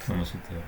Namaste.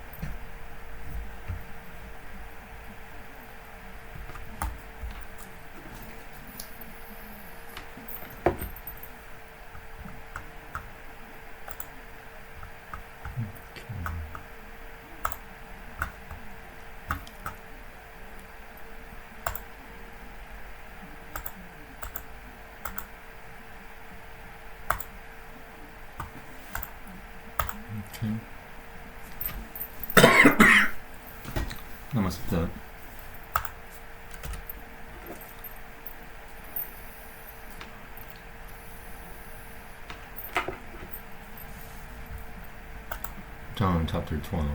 Namaste. John chapter 12.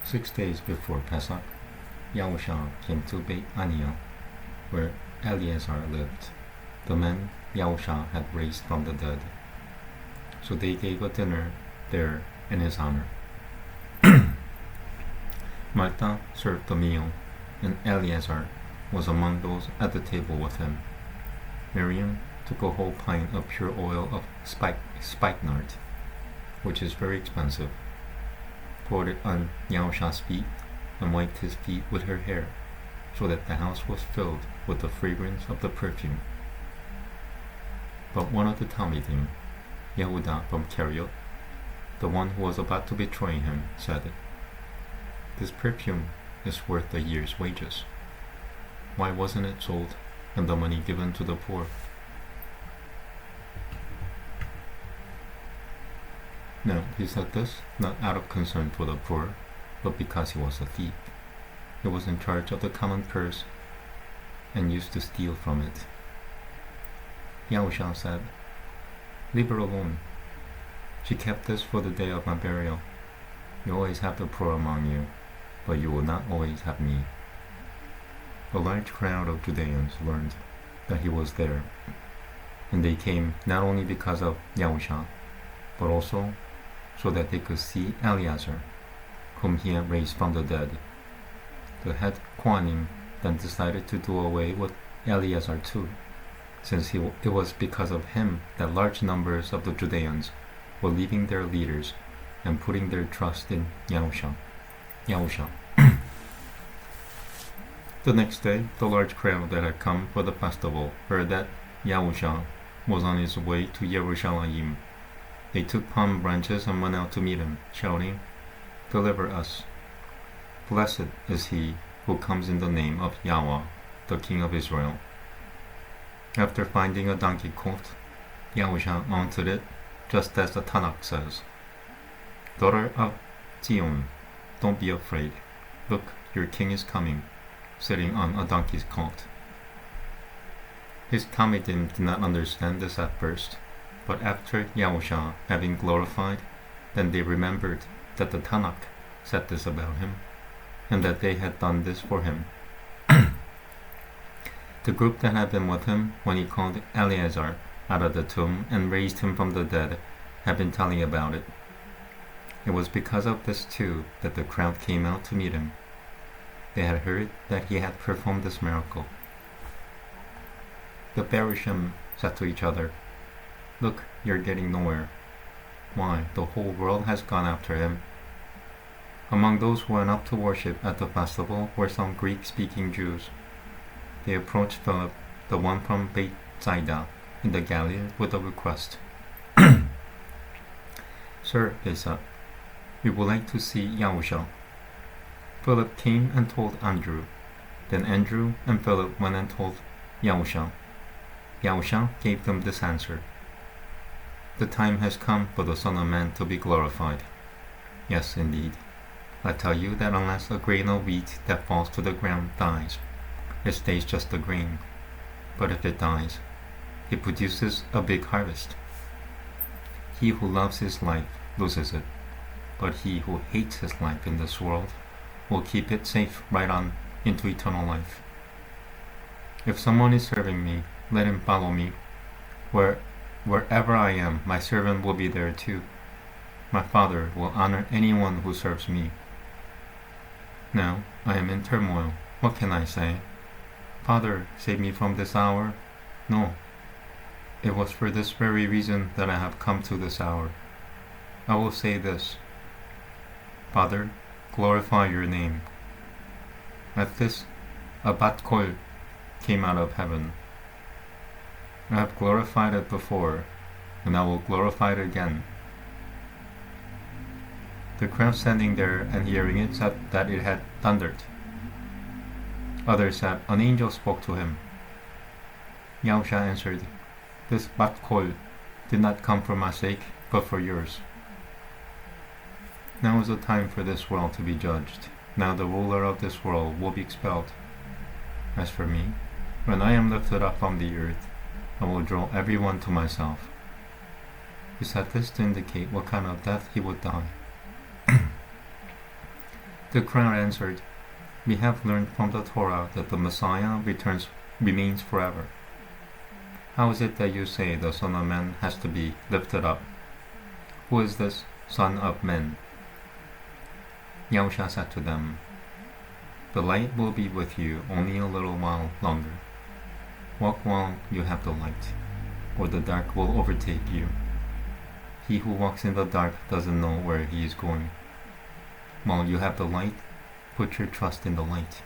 6 days before Pesach, Yah-Usha came to Beit Aniah, where Eleazar lived, the man Yah-Usha had raised from the dead. So they gave a dinner there in his honor. Martha served the meal, and Eleazar was among those at the table with him. Miriam took a whole pint of pure oil of spikenard, which is very expensive, poured it on Yah-Usha's feet, and wiped his feet with her hair, so that the house was filled with the fragrance of the perfume. But one of the Talmidim, Yehuda from Keriot, the one who was about to betray him, said, "This perfume is worth a year's wages. Why wasn't it sold and the money given to the poor?" Now, he said this not out of concern for the poor, but because he was a thief. He was in charge of the common purse and used to steal from it. Yah-Usha said, "Leave her alone. She kept this for the day of my burial. You always have the poor among you, but you will not always have me." A large crowd of Judeans learned that he was there, and they came not only because of Yah-Usha, but also so that they could see Eleazar, whom he had raised from the dead. The head Kohanim then decided to do away with Eleazar too, since it was because of him that large numbers of the Judeans were leaving their leaders and putting their trust in Yah-Usha. The next day, the large crowd that had come for the festival heard that Yah-Usha was on his way to Jerusalem. They took palm branches and went out to meet him, shouting, "Deliver us! Blessed is he who comes in the name of Yahweh, the King of Israel." After finding a donkey colt, Yah-Usha mounted it, just as the Tanakh says, "Daughter of Zion, don't be afraid. Look, your king is coming, sitting on a donkey's colt." His Talmidim did not understand this at first, but after Yah-Usha having glorified, then they remembered that the Tanakh said this about him, and that they had done this for him. The group that had been with him when he called Eleazar out of the tomb and raised him from the dead had been telling about it. It was because of this too that the crowd came out to meet him. They had heard that he had performed this miracle. The Bereshim said to each other, "Look, you're getting nowhere. Why, the whole world has gone after him." Among those who went up to worship at the festival were some Greek-speaking Jews. They approached Philip, the one from Beit Zaida in the Galilee, with a request. "Sir," they said, "we would like to see Yah-Usha." Philip came and told Andrew. Then Andrew and Philip went and told Yah-Usha. Yah-Usha gave them this answer: "The time has come for the Son of Man to be glorified. Yes, indeed. I tell you that unless a grain of wheat that falls to the ground dies, it stays just a grain. But if it dies, it produces a big harvest. He who loves his life loses it, but he who hates his life in this world will keep it safe right on into eternal life. If someone is serving me, let him follow me. Wherever I am, my servant will be there too. My Father will honor anyone who serves me. Now I am in turmoil. What can I say? Father, save me from this hour? No. It was for this very reason that I have come to this hour. I will say this: Father, glorify your name. At this, a bat kol came out of heaven. I have glorified it before, and I will glorify it again. The crowd standing there and hearing it said that it had thundered. Others said, an angel spoke to him. Yah-Usha answered, this bat kol did not come for my sake, but for yours. Now is the time for this world to be judged. Now the ruler of this world will be expelled. As for me, when I am lifted up from the earth, I will draw everyone to myself. He said this to indicate what kind of death he would die. The crowd answered, we have learned from the Torah that the Messiah remains forever. How is it that you say the Son of Man has to be lifted up? Who is this Son of Man? Yah-Usha said to them, the light will be with you only a little while longer. Walk while you have the light, or the dark will overtake you. He who walks in the dark doesn't know where he is going. While you have the light, put your trust in the light,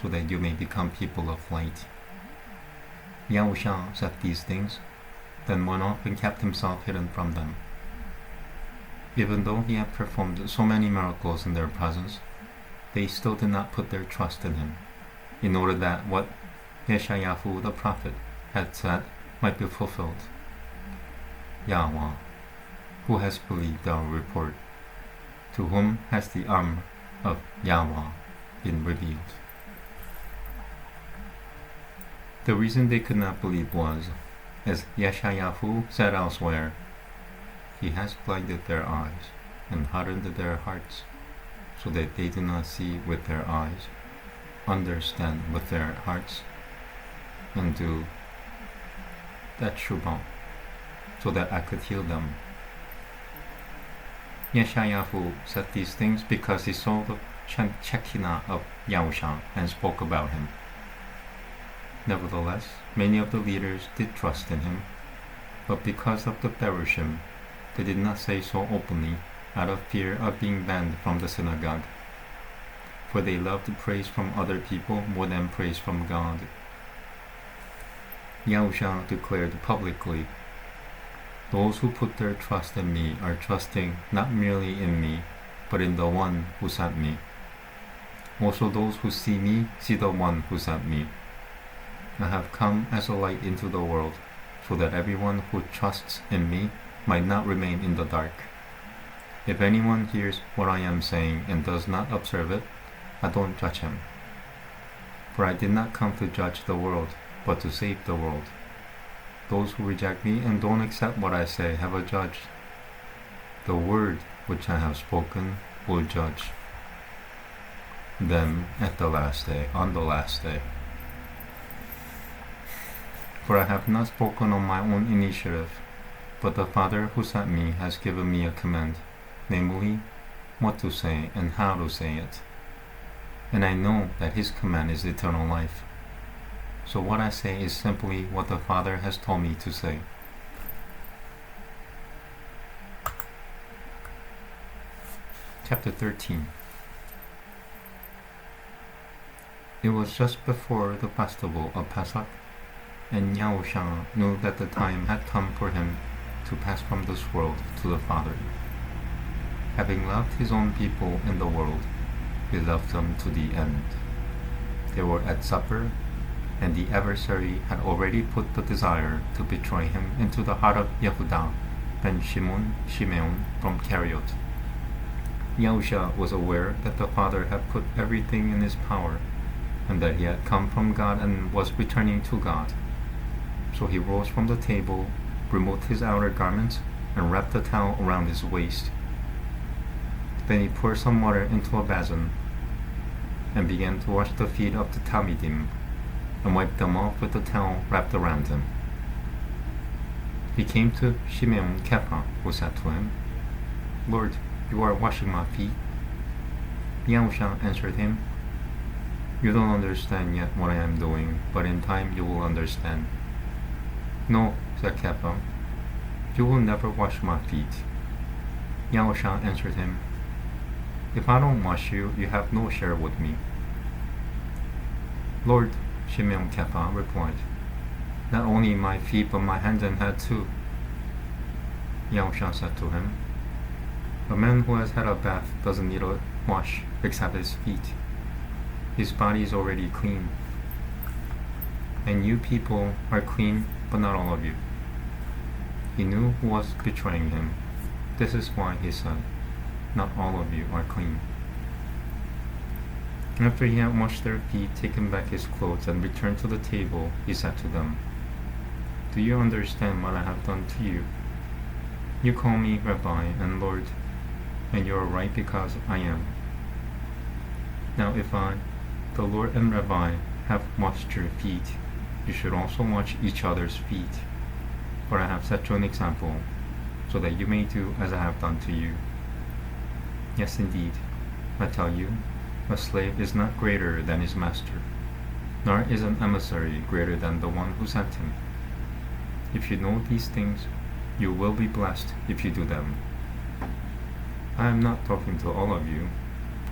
so that you may become people of light. Yah-Usha said these things, then went off and kept himself hidden from them. Even though he had performed so many miracles in their presence, they still did not put their trust in him, in order that what Yeshayahu the prophet had said might be fulfilled. Yahweh, who has believed our report? To whom has the arm of Yahweh been revealed? The reason they could not believe was, as Yeshayahu said elsewhere, he has blinded their eyes and hardened their hearts, so that they do not see with their eyes, understand with their hearts, and do that shubha, so that I could heal them. Yeshayahu said these things because he saw the Shekinah of Yah-Usha and spoke about him. Nevertheless, many of the leaders did trust in him, but because of the Perushim, they did not say so openly out of fear of being banned from the synagogue, for they loved praise from other people more than praise from God. Yah-Usha declared publicly, those who put their trust in me are trusting not merely in me, but in the one who sent me. Also those who see me see the one who sent me. I have come as a light into the world, so that everyone who trusts in me might not remain in the dark. If anyone hears what I am saying and does not observe it, I don't judge him. For I did not come to judge the world, but to save the world. Those who reject me and don't accept what I say have a judge. The word which I have spoken will judge them at the last day, on the last day. For I have not spoken on my own initiative, but the Father who sent me has given me a command, namely, what to say and how to say it. And I know that his command is eternal life. So what I say is simply what the Father has told me to say. Chapter 13. It was just before the festival of Pesach, and Yah-Usha knew that the time had come for him to pass from this world to the Father. Having loved his own people in the world, he loved them to the end. They were at supper, and the adversary had already put the desire to betray him into the heart of Yehuda ben Shimeon from Keriot. Yah-Usha was aware that the Father had put everything in his power, and that he had come from God and was returning to God. So he rose from the table, removed his outer garments, and wrapped the towel around his waist. Then he poured some water into a basin, and began to wash the feet of the Talmidim, and wiped them off with the towel wrapped around him. He came to Shimeon Kefa, who said to him, Lord, you are washing my feet. Yah-Usha answered him, You don't understand yet what I am doing, but in time you will understand. No, said Kefa, you will never wash my feet. Yah-Usha answered him, If I don't wash you, you have no share with me. Lord, Shimon Kefa replied, not only my feet but my hands and head too. Yah-Usha said to him, a man who has had a bath doesn't need a wash except his feet. His body is already clean. And you people are clean, but not all of you. He knew who was betraying him. This is why he said, not all of you are clean. After he had washed their feet, taken back his clothes, and returned to the table, he said to them, do you understand what I have done to you? You call me Rabbi and Lord, and you are right because I am. Now if I, the Lord and Rabbi, have washed your feet, you should also wash each other's feet. For I have set you an example, so that you may do as I have done to you. Yes, indeed, I tell you, a slave is not greater than his master, nor is an emissary greater than the one who sent him. If you know these things, you will be blessed if you do them. I am not talking to all of you.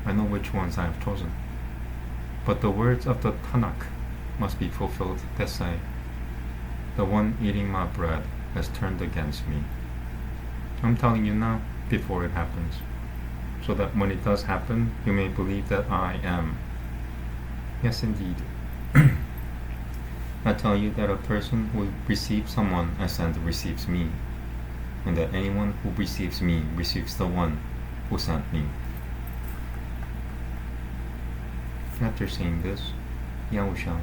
I know which ones I have chosen. But the words of the Tanakh must be fulfilled that say, the one eating my bread has turned against me. I'm telling you now, before it happens, so that when it does happen, you may believe that I am. Yes, indeed. I tell you that a person who receives someone I sent receives me, and that anyone who receives me receives the one who sent me. After saying this, Yah-Usha,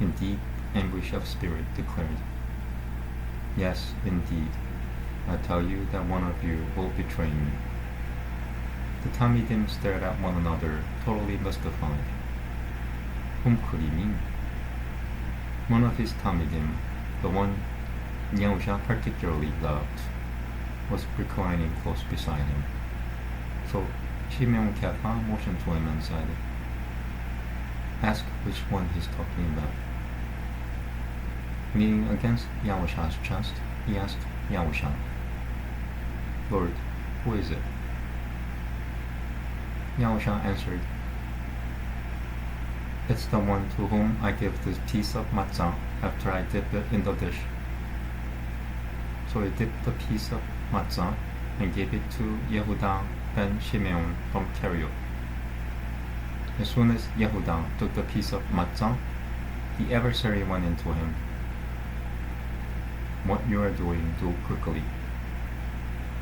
in deep anguish of spirit, declared, yes, indeed, I tell you that one of you will betray me. The Talmidim stared at one another, totally mystified. Whom could he mean? One of his Talmidim, the one Yah-Usha particularly loved, was reclining close beside him. So Shimon Kefa motioned to him and said, ask which one he's talking about. Leaning against Yah-Usha's chest, he asked Yah-Usha, Lord, who is it? Yah-Usha answered, it's the one to whom I give this piece of matzah after I dip it in the dish. So he dipped the piece of matzah and gave it to Yehuda ben Shimeon from Keriot. As soon as Yehuda took the piece of matzah, the adversary went into him. What you are doing, do quickly.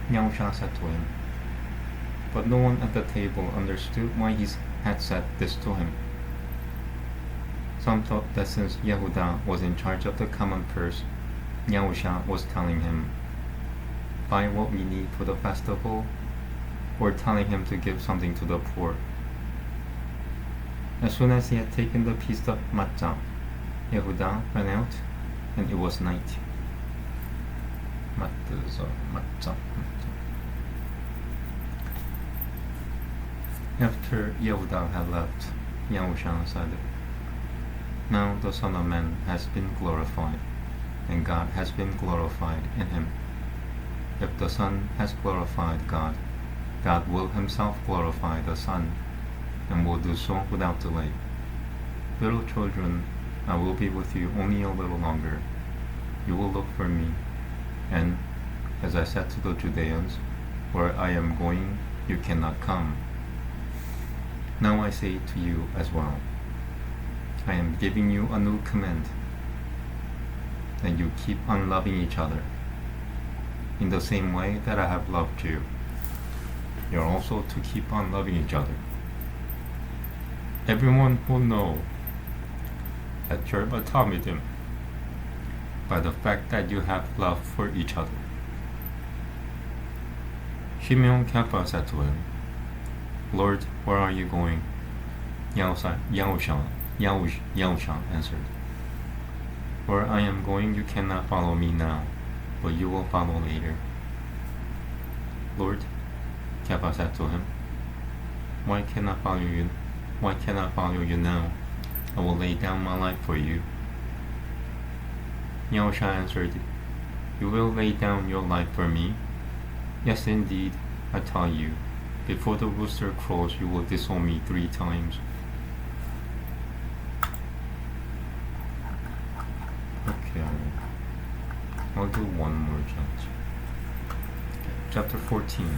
Yah-Usha said to him. But no one at the table understood why he had said this to him. Some thought that since Yehuda was in charge of the common purse, Yah-Usha was telling him, buy what we need for the festival, or telling him to give something to the poor. As soon as he had taken the piece of matzah, Yehuda ran out, and it was night. Matzah. After Yehuda had left, Yah-Usha said, now the Son of Man has been glorified, and God has been glorified in him. If the Son has glorified God, God will himself glorify the Son, and will do so without delay. Little children, I will be with you only a little longer. You will look for me, and, as I said to the Judeans, where I am going, you cannot come. Now I say to you as well, I am giving you a new command, that you keep on loving each other. In the same way that I have loved you, you are also to keep on loving each other. Everyone will know that you're a Talmidim by the fact that you have love for each other. Shimon Kefa said to him, Lord, where are you going? Yah-Usha answered, where I am going you cannot follow me now, but you will follow later. Lord, Kefa said to him, why cannot follow you now? I will lay down my life for you. Yah-Usha answered, you will lay down your life for me? Yes, indeed, I tell you, Before the rooster crows, you will disown me 3 times. Okay, I'll do one more chapter. Okay. Chapter 14.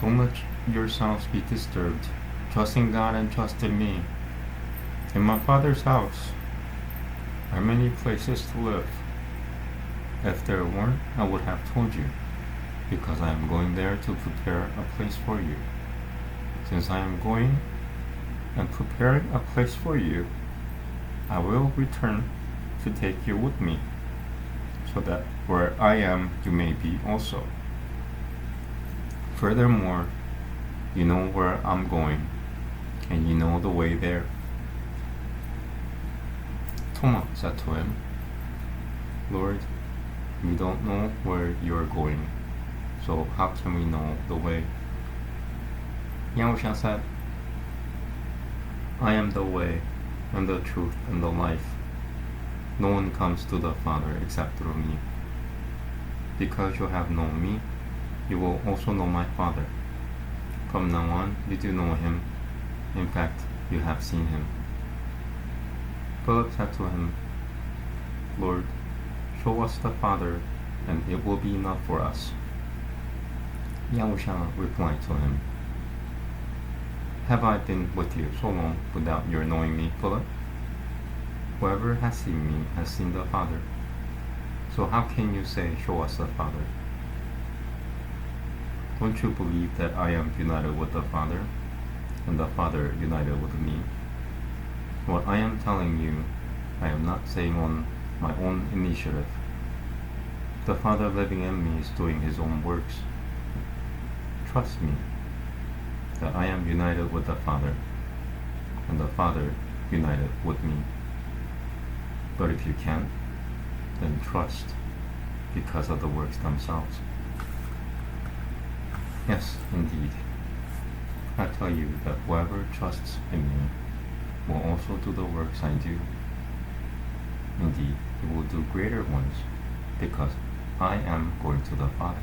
Don't let yourselves be disturbed. Trust in God and trust in me. In my Father's house are many places to live. If there weren't, I would have told you, because I am going there to prepare a place for you. Since I am going and preparing a place for you, I will return to take you with me, so that where I am, you may be also. Furthermore, you know where I'm going, and you know the way there. Thomas said to him, Lord, we don't know where you are going, so how can we know the way? Yah-Usha said, I am the way, and the truth, and the life. No one comes to the Father except through me. Because you have known me, you will also know my Father. From now on, you do know him. In fact, you have seen him. Philip said to him, Lord, show us the Father, and it will be enough for us. Yah-Usha replied to him, Have I been with you so long without your knowing me, Philip? Whoever has seen me has seen the Father. So how can you say, show us the Father? Don't you believe that I am united with the Father, and the Father united with me? What I am telling you, I am not saying on my own initiative. The Father living in me is doing his own works. Trust me that I am united with the Father, and the Father united with me. But if you can't, then trust because of the works themselves. Yes, indeed. I tell you that whoever trusts in me will also do the works I do. Indeed, he will do greater ones, because I am going to the Father.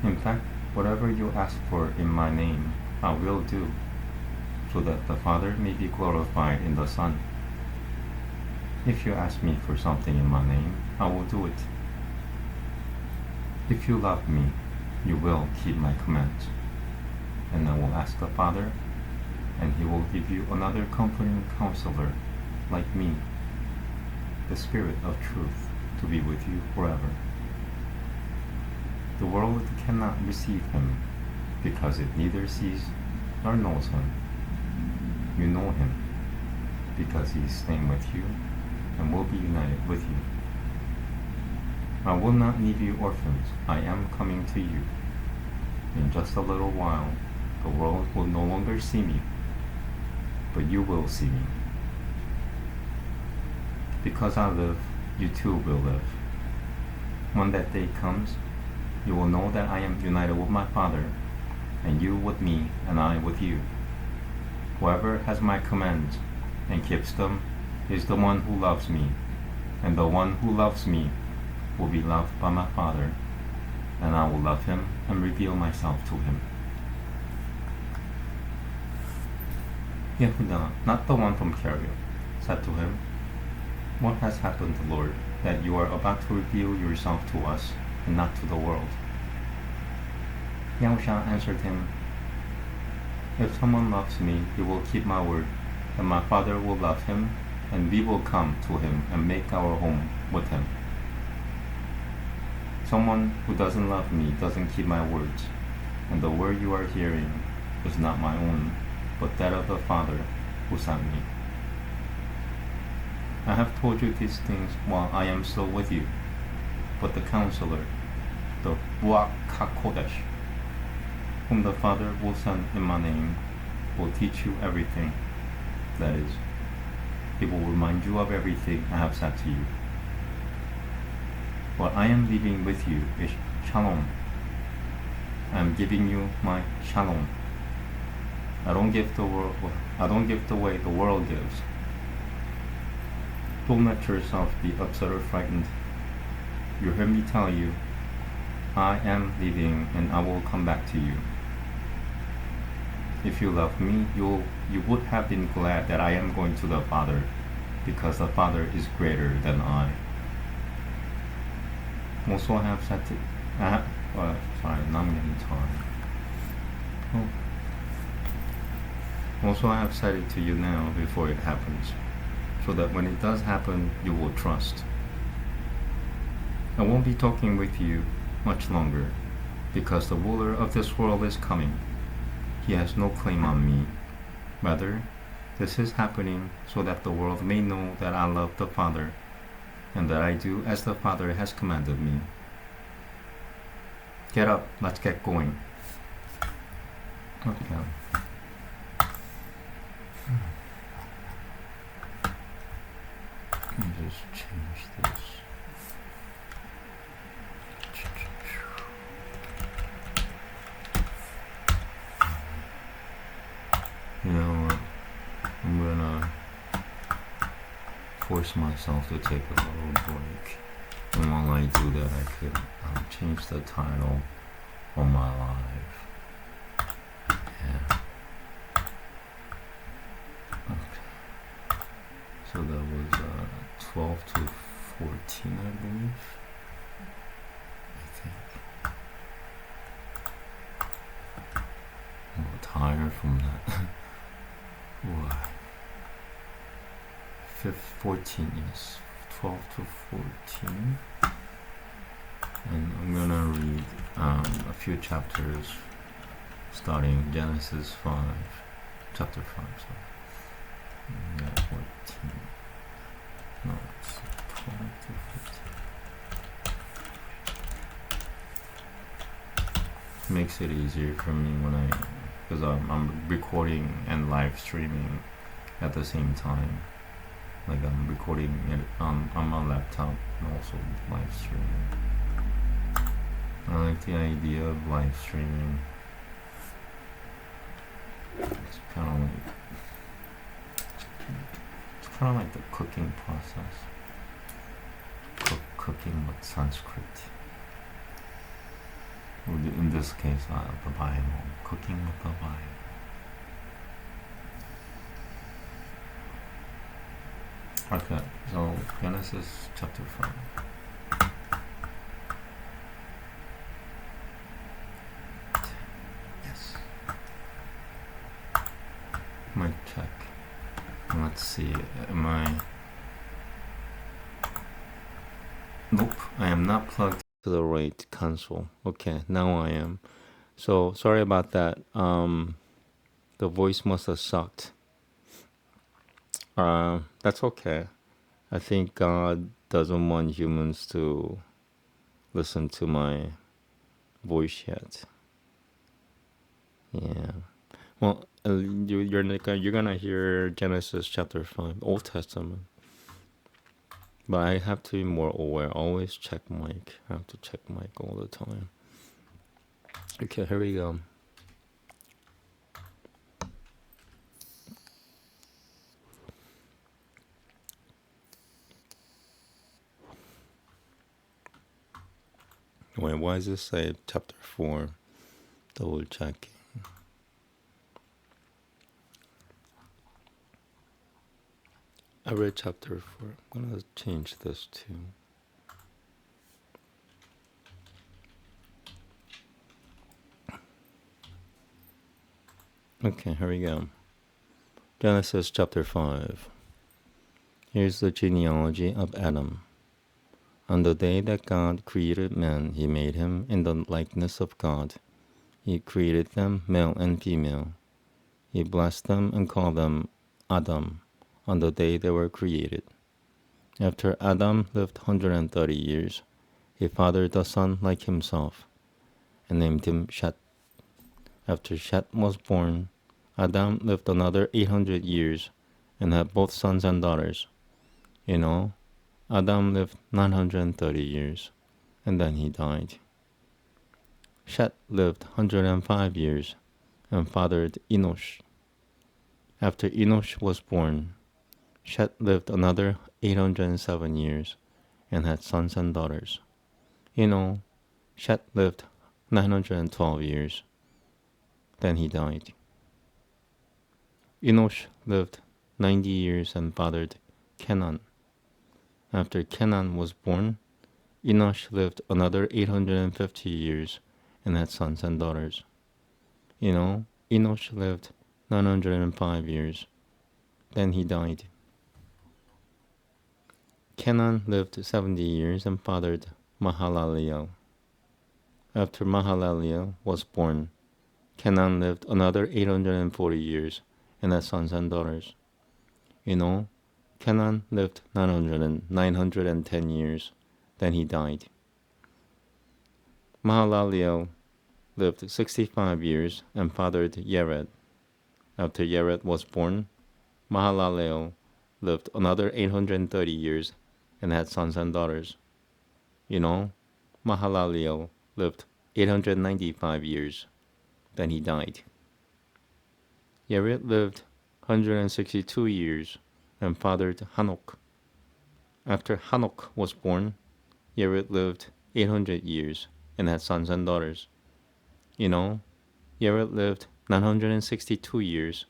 In fact, whatever you ask for in my name, I will do, so that the Father may be glorified in the Son. If you ask me for something in my name, I will do it. If you love me, you will keep my commands. And I will ask the Father, and he will give you another comforting counselor like me, the Spirit of truth, to be with you forever. The world cannot receive him, because it neither sees nor knows him. You know him, because he is staying with you and will be united with you. I will not leave you orphans. I am coming to you. In just a little while, the world will no longer see me, but you will see me. Because I live, you too will live. When that day comes, you will know that I am united with my Father, and you with me, and I with you. Whoever has my commands and keeps them is the one who loves me, and the one who loves me will be loved by my Father, and I will love him and reveal myself to him. Yehuda, not the one from Cairo, said to him, What has happened, Lord, that you are about to reveal yourself to us and not to the world? Yah-Usha answered him, If someone loves me, he will keep my word, and my Father will love him, and we will come to him and make our home with him. Someone who doesn't love me doesn't keep my words, and the word you are hearing is not my own, but that of the Father who sent me. I have told you these things while I am still with you, but the Counselor, the Ruach HaKodesh, whom the Father will send in my name, will teach you everything. That is, he will remind you of everything I have said to you. What I am leaving with you is shalom. I am giving you my shalom. I don't give the way the world gives. Don't let yourself be upset or frightened. You heard me tell you, I am leaving and I will come back to you. If you love me, you would have been glad that I am going to the Father, because the Father is greater than I. Also I have said to sorry, not getting time. Also I have said it to you now before it happens, so that when it does happen, you will trust. I won't be talking with you much longer, because the ruler of this world is coming. He has no claim on me. Rather, this is happening so that the world may know that I love the Father, and that I do as the Father has commanded me. Get up, let's get going. Okay. Let me just change this. You know what? I'm gonna force myself to take a little break. And while I do that, I could change the title on my live. Yeah. Okay. So that was 12 to 14, I believe. I think. I'm a little tired from that. Why? 14, yes. 12 to 14. And I'm gonna read a few chapters starting Genesis 5, chapter 5, sorry. Yeah, 14. No, it's 12 to 15. Makes it easier for me when because I'm recording and live streaming at the same time. Like I'm recording it on my laptop and also live streaming. I like the idea of live streaming. It's kind of like the cooking process. Cooking with Sanskrit. Or in this case, the Bible. Cooking with the Bible. Okay, so Genesis chapter 5. Yes. Mic check. Let's see. Am I? Nope, I am not plugged to the right console. Okay, now I am. So sorry about that. The voice must have sucked. That's okay. I think God doesn't want humans to listen to my voice yet. Yeah. Well, you're gonna hear Genesis chapter 5, Old Testament. But I have to be more aware. Always check mic. I have to check mic all the time. Okay, here we go. Wait, why does it say chapter 4? Double checking. I read chapter 4. I'm gonna change this too. Okay, here we go. Genesis chapter 5. Here's the genealogy of Adam. On the day that God created man, he made him in the likeness of God. He created them male and female. He blessed them and called them Adam on the day they were created. After Adam lived 130 years, he fathered a son like himself and named him Shet. After Shet was born, Adam lived another 800 years and had both sons and daughters. In all, Adam lived 930 years, and then he died. Shet lived 105 years and fathered Enosh. After Enosh was born, Shet lived another 807 years and had sons and daughters. In all, Shet lived 912 years. Then he died. Enosh lived 90 years and fathered Kenan. After Kenan was born, Enosh lived another 850 years and had sons and daughters. Enosh lived 905 years. Then he died. Kenan lived 70 years and fathered Mahalaleel. After Mahalaleel was born, Kenan lived another 840 years and had sons and daughters. Kenan lived 910 years. Then he died. Mahalaleel lived 65 years and fathered Yered. After Yered was born, Mahalaleel lived another 830 years and had sons and daughters. Mahalaleel lived 895 years. Then he died. Yered lived 162 years and fathered Hanok. After Hanok was born, Yered lived 800 years and had sons and daughters. Yered lived 962 years.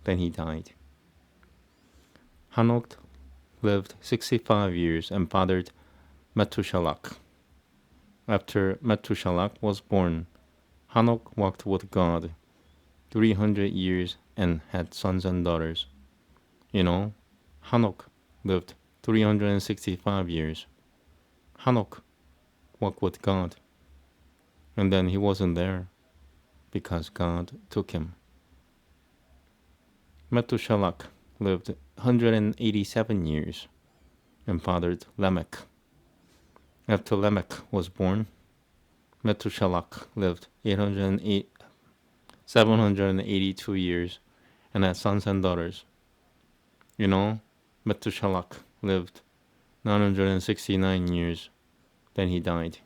Then he died. Hanok lived 65 years and fathered Methuselah. After Methuselah was born, Hanok walked with God 300 years and had sons and daughters. Hanok lived 365 years. Hanok walked with God. And then he wasn't there because God took him. Methuselah lived 187 years and fathered Lamech. After Lamech was born, Methuselah lived 782 years and had sons and daughters. Methuselah lived 969 years. Then he died.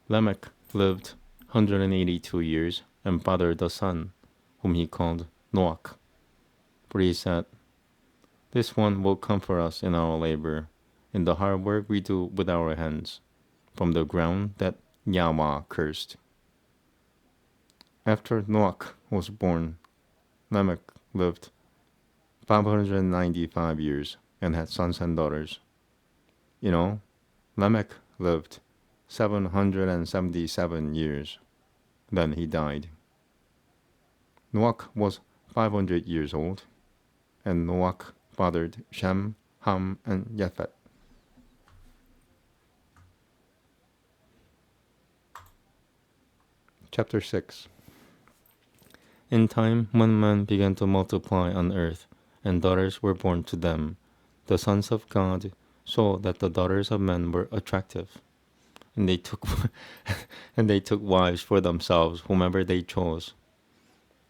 Lamech lived 182 years and fathered a son, whom he called Noah. For he said, "This one will comfort us in our labor, in the hard work we do with our hands, from the ground that Yahweh cursed." After Noah was born, Lamech lived 595 years and had sons and daughters. Lamech lived 777 years. Then he died. Noah was 500 years old, and Noah fathered Shem, Ham, and Japheth. Chapter 6. In time, when men began to multiply on earth, and daughters were born to them, the sons of God saw that the daughters of men were attractive, and they took wives for themselves, whomever they chose.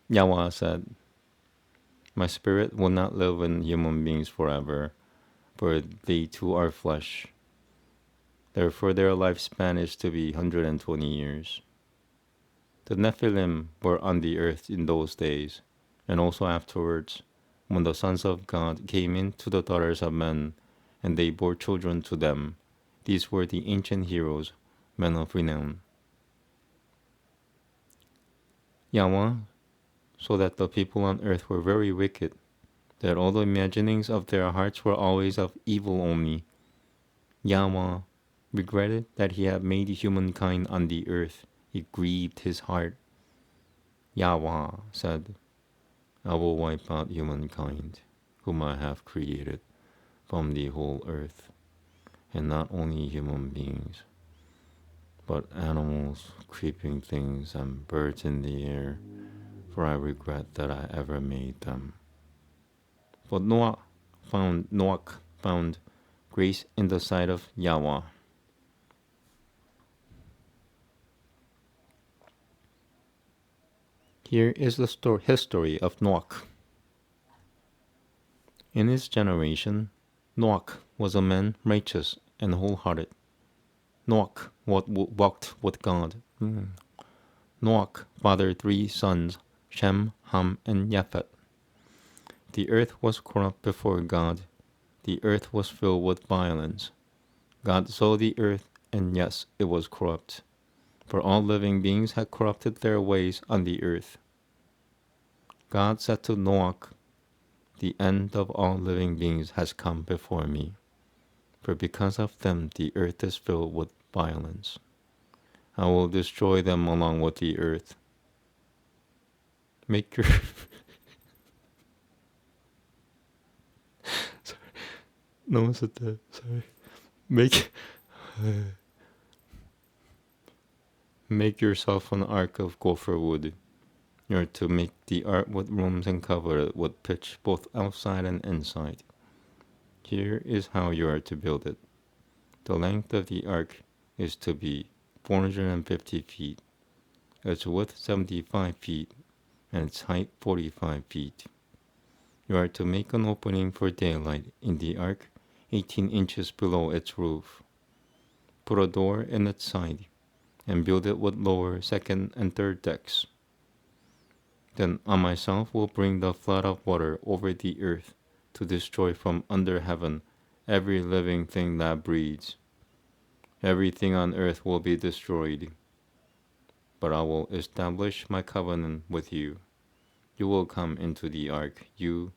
Yahweh said, "My spirit will not live in human beings forever, for they too are flesh. Therefore their lifespan is to be 120 years. The Nephilim were on the earth in those days, and also afterwards, when the sons of God came in to the daughters of men, and they bore children to them. These were the ancient heroes, men of renown." Yahweh saw that the people on earth were very wicked, that all the imaginings of their hearts were always of evil only. Yahweh regretted that he had made humankind on the earth. It grieved his heart. Yahweh said, "I will wipe out humankind, whom I have created, from the whole earth, and not only human beings, but animals, creeping things, and birds in the air, for I regret that I ever made them." But Noah found grace in the sight of Yahweh. Here is the history of Noah. In his generation, Noah was a man righteous and wholehearted. Noah walked with God. Noah fathered 3 sons, Shem, Ham, and Japheth. The earth was corrupt before God. The earth was filled with violence. God saw the earth, and yes, it was corrupt, for all living beings had corrupted their ways on the earth. God said to Noah, "The end of all living beings has come before me, for because of them the earth is filled with violence. I will destroy them along with the earth. Make your no said that. Sorry. Make make yourself an ark of gopher wood. You are to make the ark with rooms and cover it with pitch both outside and inside. Here is how you are to build it. The length of the ark is to be 450 feet, its width 75 feet, and its height 45 feet. You are to make an opening for daylight in the ark 18 inches below its roof. Put a door in its side, and build it with lower, second, and third decks. Then I myself will bring the flood of water over the earth to destroy from under heaven every living thing that breathes. Everything on earth will be destroyed. But I will establish my covenant with you. You will come into the ark, you,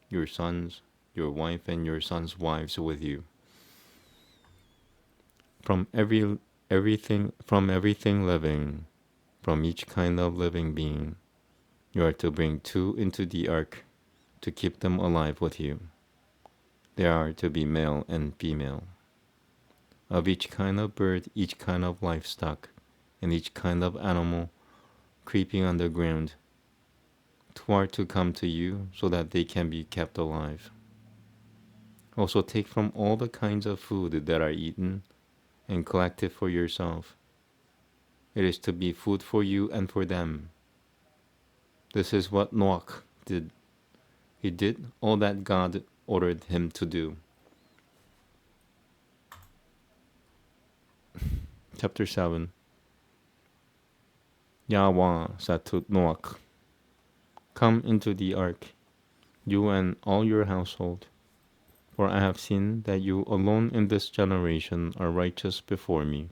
your sons, your wife, and your sons' wives with you. From everything living, from each kind of living being, you are to bring 2 into the ark to keep them alive with you. They are to be male and female. Of each kind of bird, each kind of livestock, and each kind of animal creeping on the ground, 2 are to come to you so that they can be kept alive. Also take from all the kinds of food that are eaten and collect it for yourself. It is to be food for you and for them. This is what Noah did. He did all that God ordered him to do. Chapter 7. Yahweh said to Noah, "Come into the ark, you and all your household, for I have seen that you alone in this generation are righteous before me.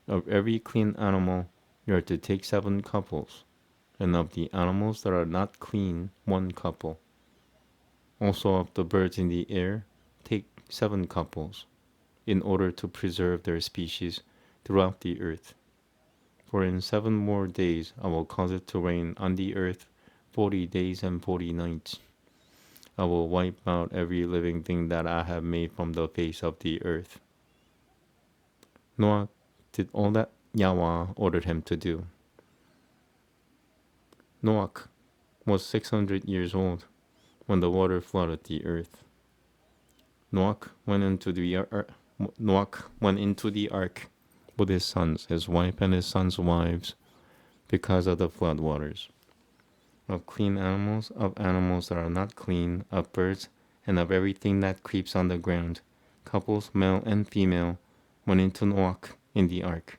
Of every clean animal you are to take 7 couples, and of the animals that are not clean 1 couple. Also of the birds in the air take 7 couples, in order to preserve their species throughout the earth. For in 7 more days I will cause it to rain on the earth 40 days and 40 nights. I will wipe out every living thing that I have made from the face of the earth." Noah did all that Yahweh ordered him to do. Noah was 600 years old when the water flooded the earth. Noah went into the ark with his sons, his wife, and his sons' wives because of the flood waters. Of clean animals, of animals that are not clean, of birds, and of everything that creeps on the ground, couples, male and female, went into Noah in the ark,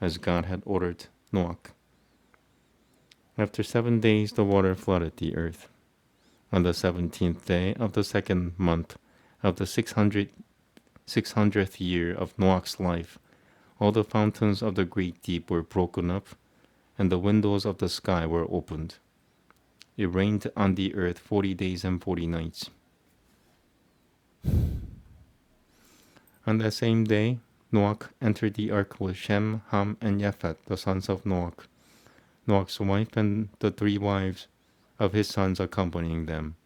as God had ordered Noah. After 7 days the water flooded the earth. On the 17th day of the 2nd month of the 600th year of Noah's life, all the fountains of the great deep were broken up, and the windows of the sky were opened. It rained on the earth 40 days and 40 nights. On that same day, Noah entered the ark with Shem, Ham, and Japheth, the sons of Noah, Noah's wife, and the 3 wives of his sons accompanying them.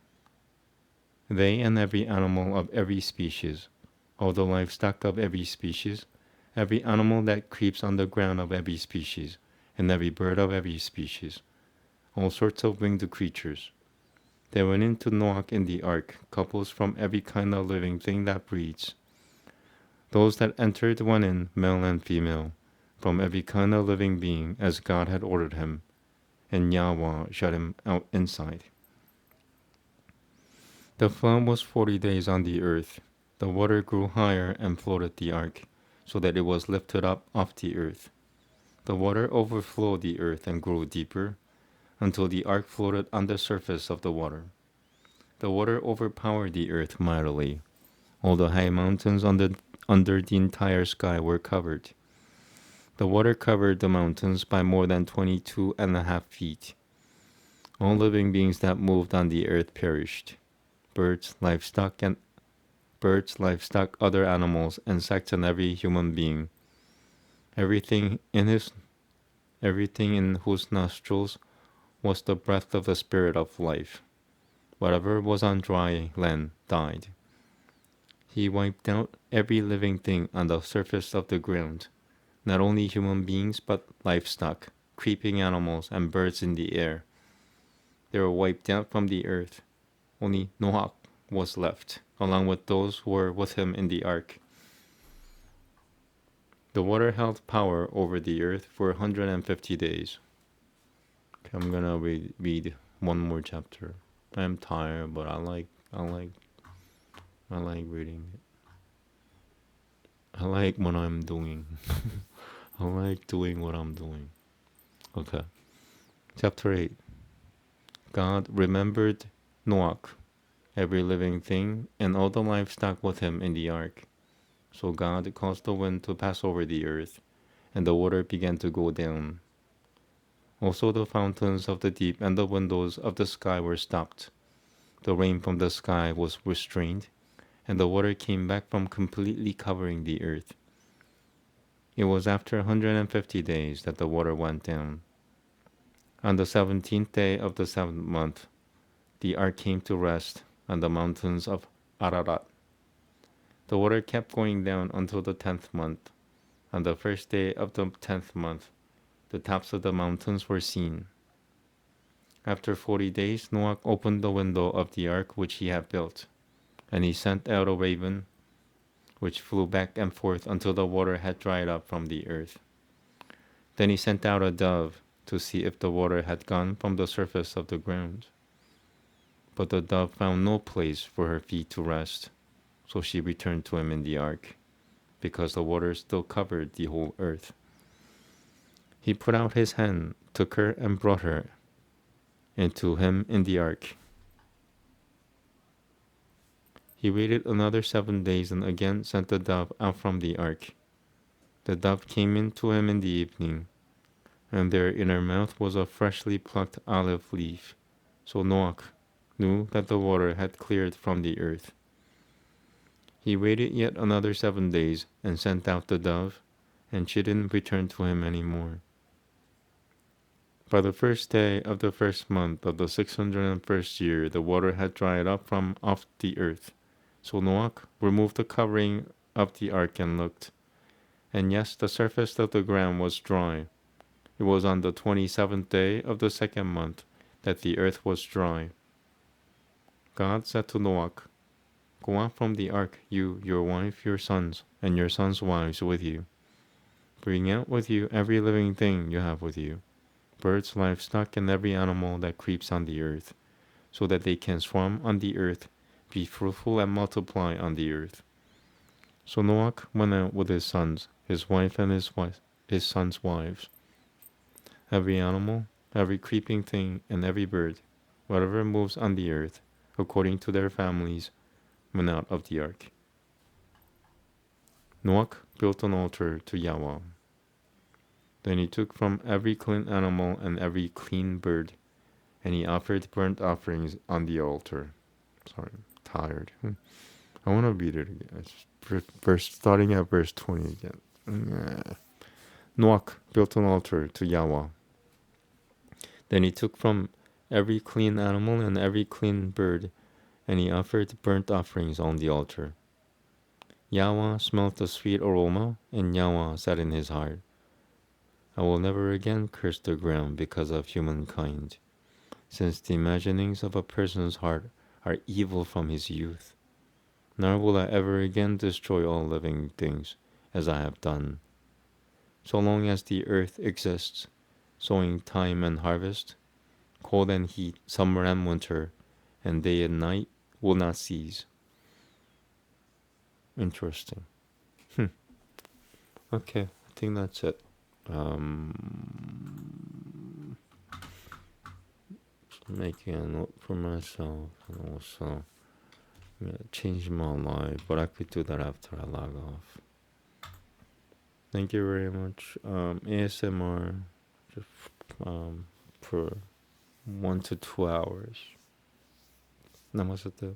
They and every animal of every species, all the livestock of every species, every animal that creeps on the ground of every species, and every bird of every species, all sorts of winged creatures. They went into Noah in the ark, couples from every kind of living thing that breathes. Those that entered went in, male and female, from every kind of living being, as God had ordered him, and Yahweh shut him out inside. The flood was 40 days on the earth. The water grew higher and floated the ark, so that it was lifted up off the earth. The water overflowed the earth and grew deeper, until the ark floated on the surface of the water. The water overpowered the earth mightily. All the high mountains on under the entire sky were covered. The water covered the mountains by more than 22.5 feet. All living beings that moved on the earth perished. Birds, livestock, other animals, insects, and every human being. Everything in whose nostrils was the breath of the spirit of life. Whatever was on dry land died. He wiped out every living thing on the surface of the ground, not only human beings but livestock, creeping animals, and birds in the air. They were wiped out from the earth. Only Noach was left, along with those who were with him in the ark. The water held power over the earth for 150 days. Okay, I'm gonna read one more chapter. I'm tired, but I like reading it. I like what I'm doing. I like doing what I'm doing. Okay. Chapter 8. God remembered Noach, every living thing, and all the livestock with him in the ark. So God caused the wind to pass over the earth, and the water began to go down. Also the fountains of the deep and the windows of the sky were stopped. The rain from the sky was restrained, and the water came back from completely covering the earth. It was after 150 days that the water went down. On the 17th day of the 7th month, the ark came to rest on the mountains of Ararat. The water kept going down until the 10th month. On the first day of the 10th month, the tops of the mountains were seen. After 40 days, Noach opened the window of the ark which he had built, and he sent out a raven, which flew back and forth until the water had dried up from the earth. Then he sent out a dove to see if the water had gone from the surface of the ground. But the dove found no place for her feet to rest, so she returned to him in the ark, because the water still covered the whole earth. He put out his hand, took her, and brought her into him in the ark. He waited another 7 days and again sent the dove out from the ark. The dove came in to him in the evening, and there in her mouth was a freshly plucked olive leaf. So Noach knew that the water had cleared from the earth. He waited yet another 7 days and sent out the dove, and she didn't return to him any more. By the first day of the first month of the 601st year, the water had dried up from off the earth. So Noach removed the covering of the ark and looked. And yes, the surface of the ground was dry. It was on the 27th day of the 2nd month that the earth was dry. God said to Noach, "Go out from the ark, you, your wife, your sons, and your sons' wives with you. Bring out with you every living thing you have with you, birds, livestock, and every animal that creeps on the earth, so that they can swarm on the earth, be fruitful, and multiply on the earth." So Noach went out with his sons, his wife, and his sons' wives. Every animal, every creeping thing, and every bird, whatever moves on the earth, according to their families, went out of the ark. Noach built an altar to Yahweh. Then he took from every clean animal and every clean bird, and he offered burnt offerings on the altar. Sorry, I'm tired. I want to read it again. Starting at verse 20 again. Noach built an altar to Yahweh. Then he took from every clean animal and every clean bird, and he offered burnt offerings on the altar. Yahweh smelt the sweet aroma, and Yahweh said in his heart, "I will never again curse the ground because of humankind, since the imaginings of a person's heart are evil from his youth. Nor will I ever again destroy all living things, as I have done. So long as the earth exists, sowing time and harvest, cold and heat, summer and winter, and day and night will not cease." Interesting. Okay, I think that's it. Making a note for myself, and also changed my life, but I could do that after I log off. Thank you very much. ASMR just, for 1 to 2 hours. Namaste.